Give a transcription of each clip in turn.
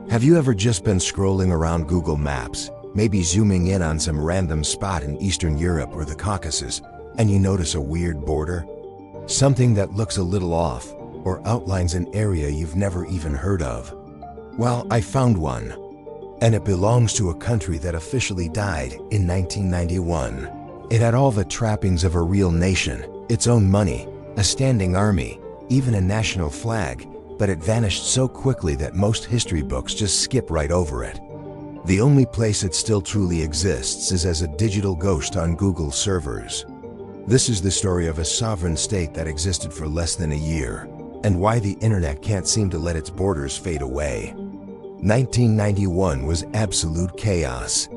Have you ever just been scrolling around Google Maps, maybe zooming in on some random spot in Eastern Europe or the Caucasus, and you notice a weird border? Something that looks a little off, or outlines an area you've never even heard of? Well, I found one. And it belongs to a country that officially died in 1991. It had all the trappings of a real nation, its own money, a standing army, even a national flag, but it vanished so quickly that most history books just skip right over it. The only place it still truly exists is as a digital ghost on Google servers. This is the story of a sovereign state that existed for less than a year, and why the internet can't seem to let its borders fade away. 1991 was absolute chaos.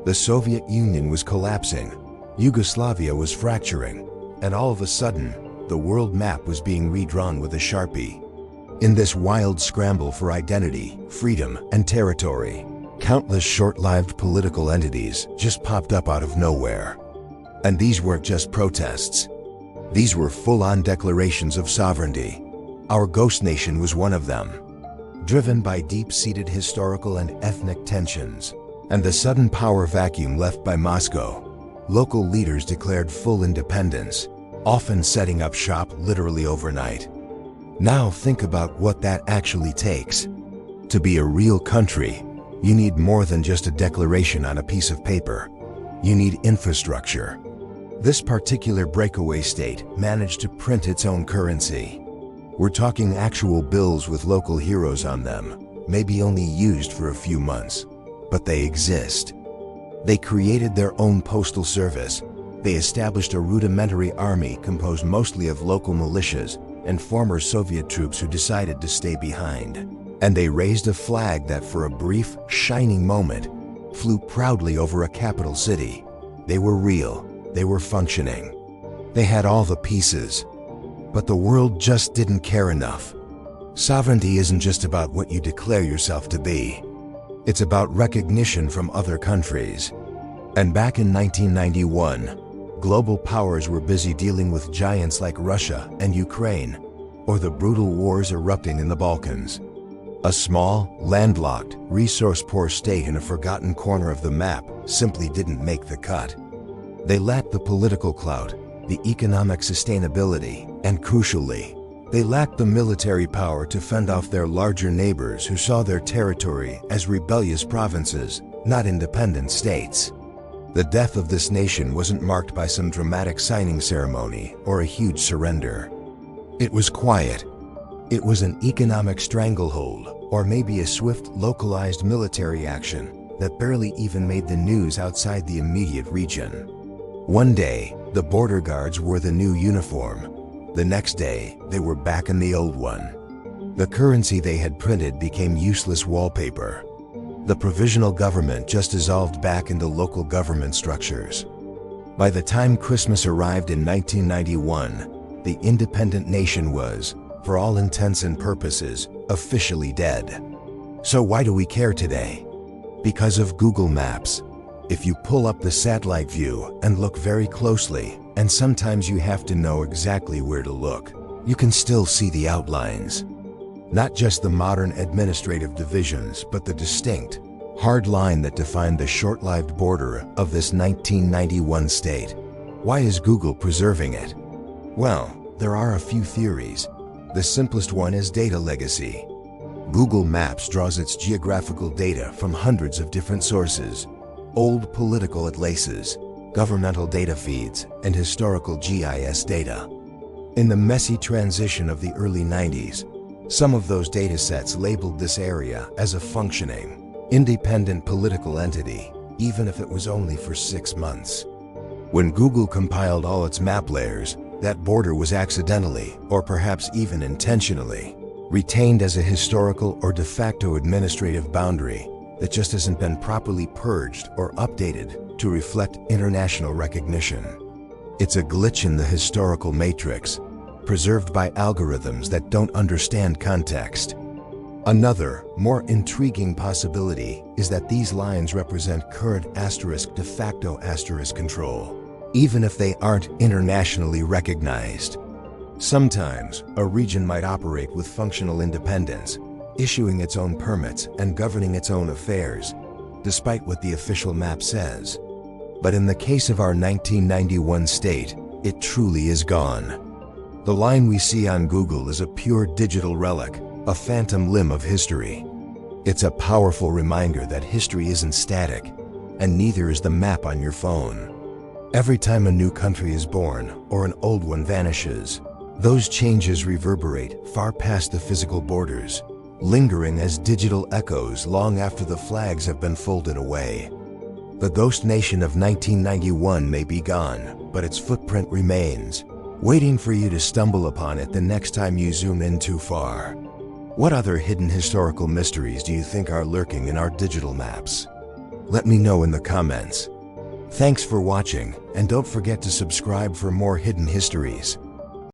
The Soviet Union was collapsing, Yugoslavia was fracturing, and all of a sudden, the world map was being redrawn with a Sharpie. In this wild scramble for identity, freedom, and territory, countless short-lived political entities just popped up out of nowhere. And these weren't just protests. These were full-on declarations of sovereignty. Our ghost nation was one of them. Driven by deep-seated historical and ethnic tensions, and the sudden power vacuum left by Moscow, local leaders declared full independence, often setting up shop literally overnight. Now think about what that actually takes. To be a real country, you need more than just a declaration on a piece of paper. You need infrastructure. This particular breakaway state managed to print its own currency. We're talking actual bills with local heroes on them, maybe only used for a few months, but they exist. They created their own postal service. They established a rudimentary army composed mostly of local militias and former Soviet troops who decided to stay behind. And they raised a flag that for a brief, shining moment, flew proudly over a capital city. They were real. They were functioning. They had all the pieces. But the world just didn't care enough. Sovereignty isn't just about what you declare yourself to be. It's about recognition from other countries. And back in 1991, global powers were busy dealing with giants like Russia and Ukraine, or the brutal wars erupting in the Balkans. A small, landlocked, resource-poor state in a forgotten corner of the map simply didn't make the cut. They lacked the political clout, the economic sustainability, and crucially, they lacked the military power to fend off their larger neighbors who saw their territory as rebellious provinces, not independent states. The death of this nation wasn't marked by some dramatic signing ceremony or a huge surrender. It was quiet. It was an economic stranglehold, or maybe a swift, localized military action that barely even made the news outside the immediate region. One day, the border guards wore the new uniform. The next day, they were back in the old one. The currency they had printed became useless wallpaper. The provisional government just dissolved back into local government structures. By the time Christmas arrived in 1991, the independent nation was, for all intents and purposes, officially dead. So why do we care today? Because of Google Maps. If you pull up the satellite view and look very closely, and sometimes you have to know exactly where to look, you can still see the outlines. Not just the modern administrative divisions, but the distinct, hard line that defined the short-lived border of this 1991 state. Why is Google preserving it? Well, there are a few theories. The simplest one is data legacy. Google Maps draws its geographical data from hundreds of different sources: old political atlases, governmental data feeds, and historical GIS data. In the messy transition of the early 90s, some of those datasets labeled this area as a functioning, independent political entity, even if it was only for 6 months. When Google compiled all its map layers, that border was accidentally, or perhaps even intentionally, retained as a historical or de facto administrative boundary that just hasn't been properly purged or updated to reflect international recognition. It's a glitch in the historical matrix, preserved by algorithms that don't understand context. Another, more intriguing possibility is that these lines represent current *de facto control, even if they aren't internationally recognized. Sometimes, a region might operate with functional independence, issuing its own permits and governing its own affairs, despite what the official map says. But in the case of our 1991 state, it truly is gone. The line we see on Google is a pure digital relic, a phantom limb of history. It's a powerful reminder that history isn't static, and neither is the map on your phone. Every time a new country is born or an old one vanishes, those changes reverberate far past the physical borders, lingering as digital echoes long after the flags have been folded away. The ghost nation of 1991 may be gone, but its footprint remains, waiting for you to stumble upon it the next time you zoom in too far. What other hidden historical mysteries do you think are lurking in our digital maps? Let me know in the comments. Thanks for watching, and don't forget to subscribe for more hidden histories.